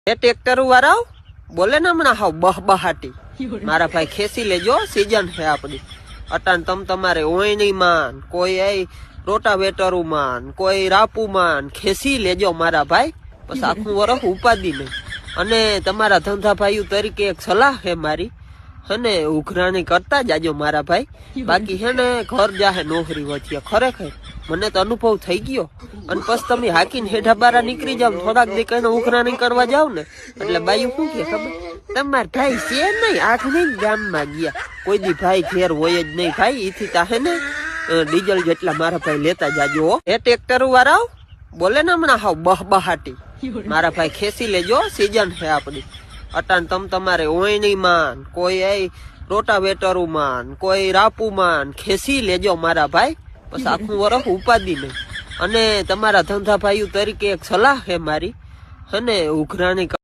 એ tractor વાળા બોલે ને હમણાં હાવ બહબહાટી મારા ભાઈ ખેંચી લેજો સીઝન છે આપડી અટાણ તમારે ઓયની માન કોઈ રોટાવેટર માન કોઈ રાપુ માન ખેંચી લેજો મારા ભાઈ બસ આખું વરસ ઉપાદી નહીં અને તમારા ધંધા ભાઈઓ તરીકે એક સલાહ છે મારી હને ઉઘરાણી કરતા જાજો મારા ભાઈ બાકી હે ને ઘર જાહે નોકરી વધ્યા ખરેખર મને તો અનુભવ થઈ ગયો અને પછી તમે હાકીને હેઠા બારા નીકળી જાવ થોડાક દી કઈ ઉઘરાણી કરવા જાવ ને એટલે બાયું શું કે ખબર તમાર ભાઈ છે નહીં આઠ નહીં ગામમાં ગયા કોઈ દી ભાઈ ઘેર હોય જ નહીં ભાઈ એથી તાહે ને ડીઝલ જેટલા મારા ભાઈ લેતા જાજો એ ટ્રેક્ટર વાળા બોલે ને હમણાં હાવ બહબહાટી મારા ભાઈ ખેંચી લેજો સીઝન છે આપડી અટાણ તમારે ઓયની માન કોઈ રોટાવેટર માન કોઈ રાપુ માન ખેંચી લેજો મારા ભાઈ બસ આખું વરસ ઉપાદી નહીં અને તમારા ધંધા ભાઈઓ તરીકે એક સલાહ છે મારી હને ઉઘરાણી